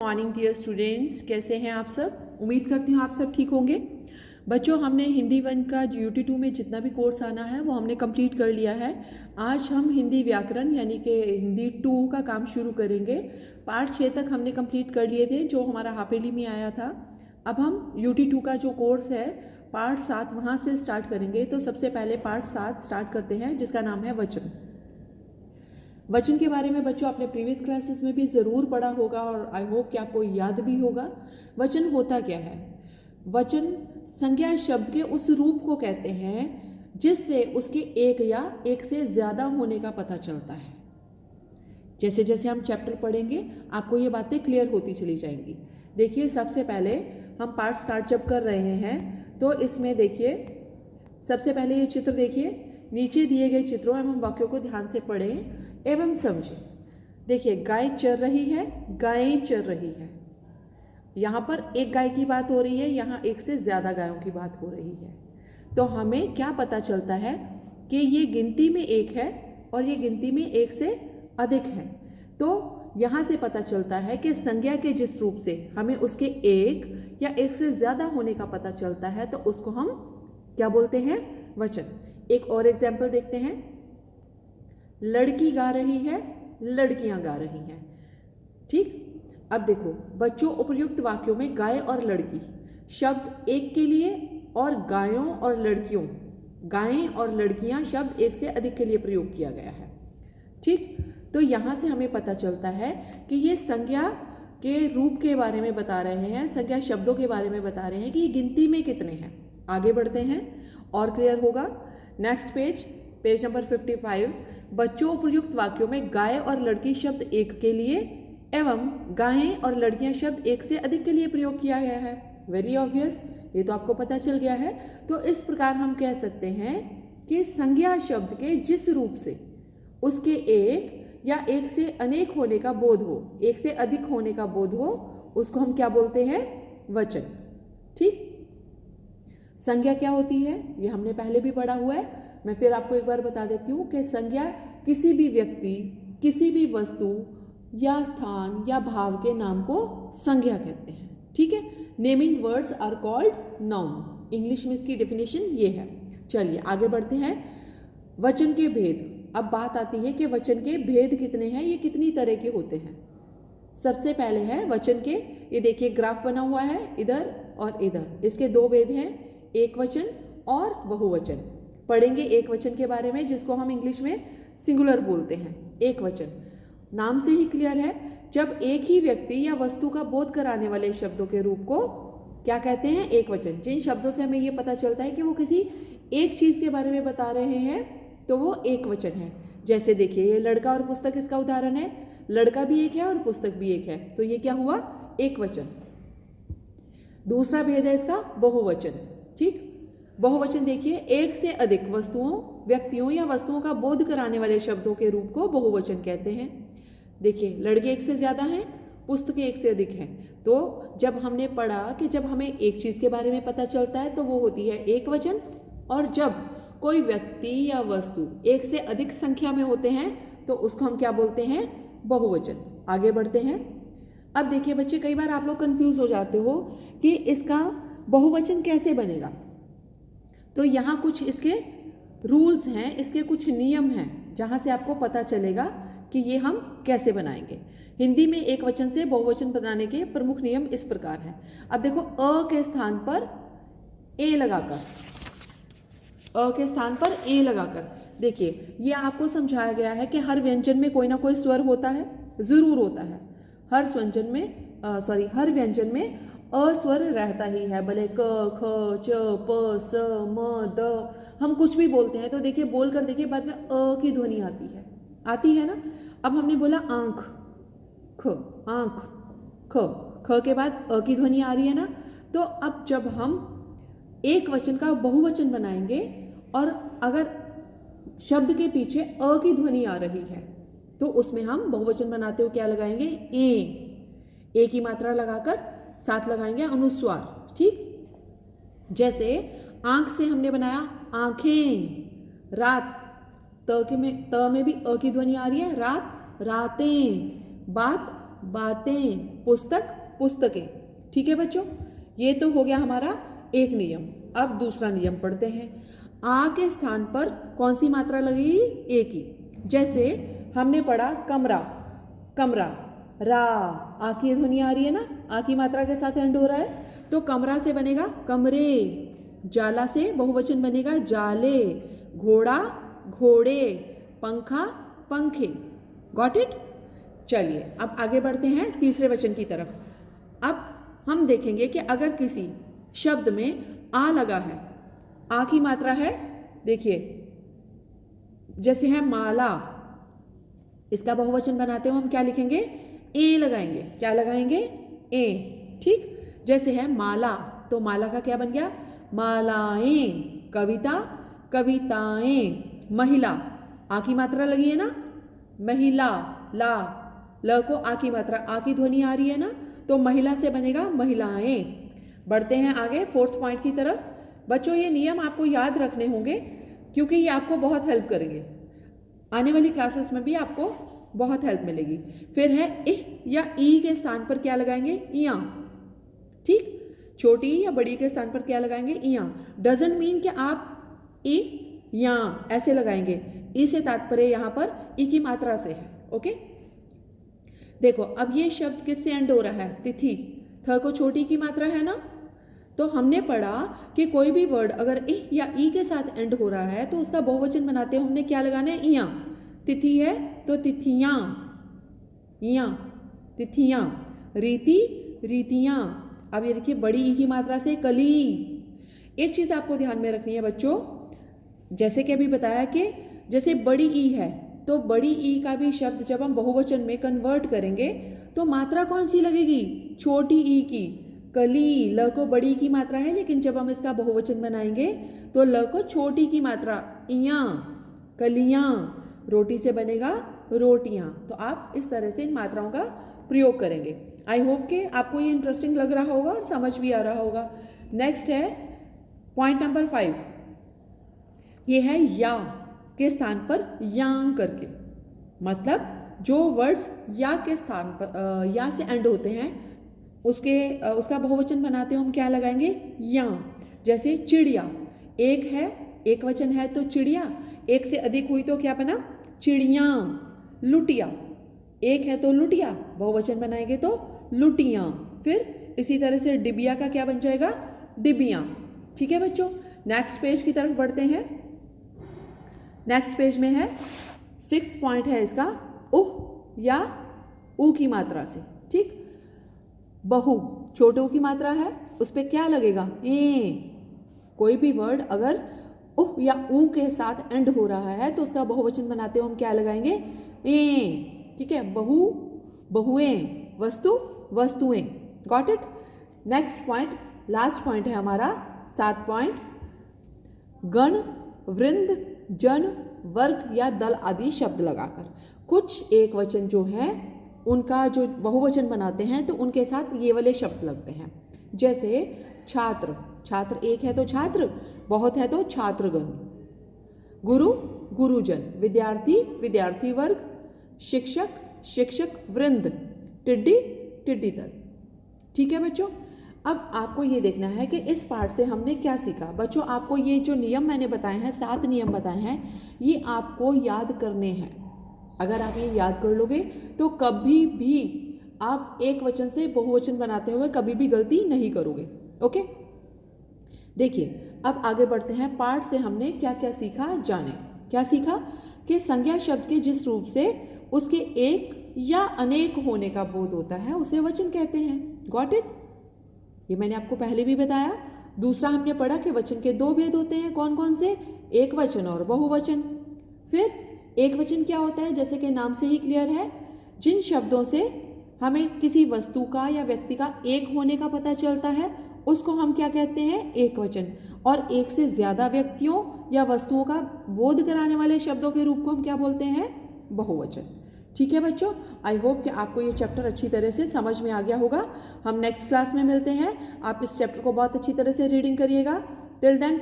Morning dear students, कैसे हैं आप सब। उम्मीद करती हूँ आप सब ठीक होंगे। बच्चों, हमने हिंदी 1 का UT 2 में जितना भी कोर्स आना है वो हमने कंप्लीट कर लिया है। आज हम हिंदी व्याकरण यानी कि हिंदी 2 का काम शुरू करेंगे। पार्ट 6 तक हमने कंप्लीट कर लिए थे जो हमारा हाफेली में आया था। अब हम UT 2 का जो कोर्स है पार्ट 7 वहाँ से स्टार्ट करेंगे। तो सबसे पहले पार्ट 7 स्टार्ट करते हैं जिसका नाम है वचन। वचन के बारे में बच्चों आपने प्रीवियस क्लासेस में भी ज़रूर पढ़ा होगा और आई होप कि आपको याद भी होगा। वचन होता क्या है? वचन संज्ञा शब्द के उस रूप को कहते हैं जिससे उसके एक या एक से ज़्यादा होने का पता चलता है। जैसे जैसे हम चैप्टर पढ़ेंगे आपको ये बातें क्लियर होती चली जाएंगी। देखिए, सबसे पहले हम पार्ट स्टार्ट जब कर रहे हैं तो इसमें देखिए, सबसे पहले ये चित्र देखिए। नीचे दिए गए चित्रों एवं वाक्यों को ध्यान से पढ़ें एवं समझें। देखिए, गाय चर रही है, गायें चर रही है। यहाँ पर एक गाय की बात हो रही है, यहाँ एक से ज़्यादा गायों की बात हो रही है। तो हमें क्या पता चलता है कि ये गिनती में एक है और ये गिनती में एक से अधिक है। तो यहाँ से पता चलता है कि संज्ञा के जिस रूप से हमें उसके एक या एक से ज़्यादा होने का पता चलता है तो उसको हम क्या बोलते हैं? वचन। एक और एग्जाम्पल देखते हैं। लड़की गा रही है, लड़कियां गा रही हैं। ठीक। अब देखो बच्चों, उपर्युक्त वाक्यों में गाय और लड़की शब्द एक के लिए और गायों और लड़कियों, गायें और लड़कियां शब्द एक से अधिक के लिए प्रयोग किया गया है। ठीक। तो यहां से हमें पता चलता है कि ये संज्ञा के रूप के बारे में बता रहे हैं, संज्ञा शब्दों के बारे में बता रहे हैं कि ये गिनती में कितने हैं। आगे बढ़ते हैं और क्लियर होगा। Next page number 55। बच्चों, उपयुक्त वाक्यों में गाय और लड़की शब्द एक के लिए एवं गायें और लड़कियां शब्द एक से अधिक के लिए प्रयोग किया गया है। वेरी ऑब्वियस, ये तो आपको पता चल गया है। तो इस प्रकार हम कह सकते हैं कि संज्ञा शब्द के जिस रूप से उसके एक या एक से अनेक होने का बोध हो, एक से अधिक होने का बोध हो, उसको हम क्या बोलते हैं? वचन। ठीक। संज्ञा क्या होती है ये हमने पहले भी पढ़ा हुआ है। मैं फिर आपको एक बार बता देती हूँ कि संज्ञा किसी भी व्यक्ति, किसी भी वस्तु या स्थान या भाव के नाम को संज्ञा कहते हैं। ठीक है। Naming words are called noun. English में इसकी डेफिनेशन ये है। चलिए आगे बढ़ते हैं। वचन के भेद। अब बात आती है कि वचन के भेद कितने हैं, ये कितनी तरह के होते हैं। सबसे पहले है वचन के, ये देखिए ग्राफ बना हुआ है इधर और इधर। इसके दो भेद हैं, एक वचन और बहुवचन। पढ़ेंगे एक वचन के बारे में जिसको हम इंग्लिश में सिंगुलर बोलते हैं। एक वचन नाम से ही क्लियर है, जब एक ही व्यक्ति या वस्तु का बोध कराने वाले शब्दों के रूप को क्या कहते हैं? एक वचन। जिन शब्दों से हमें ये पता चलता है कि वो किसी एक चीज के बारे में बता रहे हैं तो वो एक वचन है। जैसे देखिए, ये लड़का और पुस्तक इसका उदाहरण है। लड़का भी एक है और पुस्तक भी एक है, तो ये क्या हुआ? एक वचन। दूसरा भेद है इसका बहुवचन। ठीक। बहुवचन देखिए, एक से अधिक वस्तुओं, व्यक्तियों या वस्तुओं का बोध कराने वाले शब्दों के रूप को बहुवचन कहते हैं। देखिए, लड़के एक से ज्यादा हैं, पुस्तकें एक से अधिक हैं। तो जब हमने पढ़ा कि जब हमें एक चीज के बारे में पता चलता है तो वो होती है एक वचन, और जब कोई व्यक्ति या वस्तु एक से अधिक संख्या में होते हैं तो उसको हम क्या बोलते हैं? बहुवचन। आगे बढ़ते हैं। अब देखिए बच्चे, कई बार आप लोग कंफ्यूज हो जाते हो कि इसका बहुवचन कैसे बनेगा। तो यहाँ कुछ इसके रूल्स हैं, इसके कुछ नियम हैं जहाँ से आपको पता चलेगा कि ये हम कैसे बनाएंगे। हिंदी में एक वचन से बहुवचन बनाने के प्रमुख नियम इस प्रकार हैं। अब देखो, अ के स्थान पर ए लगाकर, अ के स्थान पर ए लगाकर देखिए, ये आपको समझाया गया है कि हर व्यंजन में कोई ना कोई स्वर होता है, जरूर होता है। हर व्यंजन में अस्वर रहता ही है, भले क, ख, च, प, स, म, द। हम कुछ भी बोलते हैं तो देखिए, बोल कर देखिए बाद में अ की ध्वनि आती है ना। अब हमने बोला आंख, ख, आंख, ख के बाद अ की ध्वनि आ रही है ना। तो अब जब हम एक वचन का बहुवचन बनाएंगे और अगर शब्द के पीछे अ की ध्वनि आ रही है तो उसमें हम बहुवचन बनाते हुए क्या लगाएंगे? ए की मात्रा लगाकर साथ लगाएंगे अनुस्वार। ठीक। जैसे आंख से हमने बनाया आंखें, रात, त में भी अ की ध्वनि आ रही है, रात, रातें, बात, बातें, पुस्तक, पुस्तकें। ठीक है बच्चों, ये तो हो गया हमारा एक नियम। अब दूसरा नियम पढ़ते हैं। आ के स्थान पर कौन सी मात्रा लगेगी? ए की। जैसे हमने पढ़ा कमरा, कमरा, रा, आ की ध्वनि आ रही है ना, आ की मात्रा के साथ एंड हो रहा है, तो कमरा से बनेगा कमरे, जाला से बहुवचन बनेगा जाले, घोड़ा, घोड़े, पंखा, पंखे। Got it? चलिए अब आगे बढ़ते हैं तीसरे वचन की तरफ। अब हम देखेंगे कि अगर किसी शब्द में आ लगा है, आ की मात्रा है, देखिए जैसे है माला, इसका बहुवचन बनाते हो हम क्या लिखेंगे? ए लगाएंगे। क्या लगाएंगे? ए। ठीक, जैसे है माला, तो माला का क्या बन गया? मालाएं। कविता, कविताएं। महिला, आ की मात्रा लगी है ना, महिला, ला, ल को आ की मात्रा, आ की ध्वनि आ रही है ना, तो महिला से बनेगा महिलाएं। बढ़ते हैं आगे फोर्थ पॉइंट की तरफ। बच्चों ये नियम आपको याद रखने होंगे क्योंकि ये आपको बहुत हेल्प करेंगे, आने वाली क्लासेस में भी आपको बहुत हेल्प मिलेगी। फिर है इह या ई के स्थान पर क्या लगाएंगे? इया। ठीक, छोटी या बड़ी के स्थान पर क्या लगाएंगे? इया। डजेंट मीन कि आप ई या ऐसे लगाएंगे। ई से तात्पर्य यहाँ पर ई की मात्रा से है। ओके, देखो अब ये शब्द किससे एंड हो रहा है? तिथि। थ को छोटी की मात्रा है ना, तो हमने पढ़ा कि कोई भी वर्ड अगर इ या ई के साथ एंड हो रहा है तो उसका बहुवचन बनाते हैं हमने क्या लगाना है? इया। तिथि है तो तिथियां, इया, तिथियां। रीति, रीतियां। अब ये देखिए बड़ी ई की मात्रा से कली। एक चीज आपको ध्यान में रखनी है बच्चों, जैसे कि अभी बताया कि जैसे बड़ी ई है तो बड़ी ई का भी शब्द जब हम बहुवचन में कन्वर्ट करेंगे तो मात्रा कौन सी लगेगी? छोटी ई की। कली, ल को बड़ी की मात्रा है, लेकिन जब हम इसका बहुवचन बनाएंगे तो ल को छोटी की मात्रा, इया, कलियां। रोटी से बनेगा रोटियां। तो आप इस तरह से इन मात्राओं का प्रयोग करेंगे। आई होप कि आपको ये इंटरेस्टिंग लग रहा होगा और समझ भी आ रहा होगा। नेक्स्ट है पॉइंट नंबर 5, ये है या के स्थान पर यांग करके। मतलब जो वर्ड्स या के स्थान पर या से एंड होते हैं उसका बहुवचन बनाते हो हम क्या लगाएंगे? या। जैसे चिड़िया, एक है, एक वचन है तो चिड़िया, एक से अधिक हुई तो क्या बना? चिड़िया। लुटिया, एक है तो लुटिया, बहुवचन बनाएंगे तो लुटियां। फिर इसी तरह से डिबिया का क्या बन जाएगा? डिबियां। ठीक है बच्चों, नेक्स्ट पेज की तरफ बढ़ते हैं। नेक्स्ट पेज में है 6 पॉइंट है इसका, उह या ऊ की मात्रा से। ठीक, बहु, छोटे ऊ की मात्रा है, उस पर क्या लगेगा? ए। कोई भी वर्ड अगर उह या ऊ के साथ एंड हो रहा है तो उसका बहुवचन बनाते हो हम क्या लगाएंगे? ए। ठीक है, बहु, बहुएं, वस्तु, वस्तुएं। Got it? Next point, last point है हमारा 7 पॉइंट, गण, वृंद, जन, वर्ग या दल आदि शब्द लगाकर। कुछ एक वचन जो है उनका जो बहुवचन बनाते हैं तो उनके साथ ये वाले शब्द लगते हैं। जैसे छात्र, छात्र एक है तो छात्र, बहुत है तो छात्रगण। गुरु, गुरुजन। विद्यार्थी, विद्यार्थी वर्ग। शिक्षक, शिक्षक वृंद। टिड्डी, टिड्डी दल। ठीक है बच्चों, अब आपको ये देखना है कि इस पार्ट से हमने क्या सीखा। बच्चों आपको ये जो नियम मैंने बताए हैं, 7 नियम बताए हैं, ये आपको याद करने हैं। अगर आप ये याद कर लोगे तो कभी भी आप एक वचन से बहुवचन बनाते हुए कभी भी गलती नहीं करोगे। ओके, देखिए अब आगे बढ़ते हैं। पार्ट से हमने क्या क्या सीखा जाने। क्या सीखा कि संज्ञा शब्द के जिस रूप से उसके एक या अनेक होने का बोध होता है उसे वचन कहते हैं। Got it? ये मैंने आपको पहले भी बताया। दूसरा हमने पढ़ा कि वचन के 2 भेद होते हैं। कौन कौन से? एक वचन और बहुवचन। फिर एक वचन क्या होता है? जैसे कि नाम से ही क्लियर है, जिन शब्दों से हमें किसी वस्तु का या व्यक्ति का एक होने का पता चलता है उसको हम क्या कहते हैं? एक वचन। और एक से ज़्यादा व्यक्तियों या वस्तुओं का बोध कराने वाले शब्दों के रूप को हम क्या बोलते हैं? बहुवचन। ठीक है बच्चों, आई होप कि आपको ये चैप्टर अच्छी तरह से समझ में आ गया होगा। हम नेक्स्ट क्लास में मिलते हैं। आप इस चैप्टर को बहुत अच्छी तरह से रीडिंग करिएगा। Till then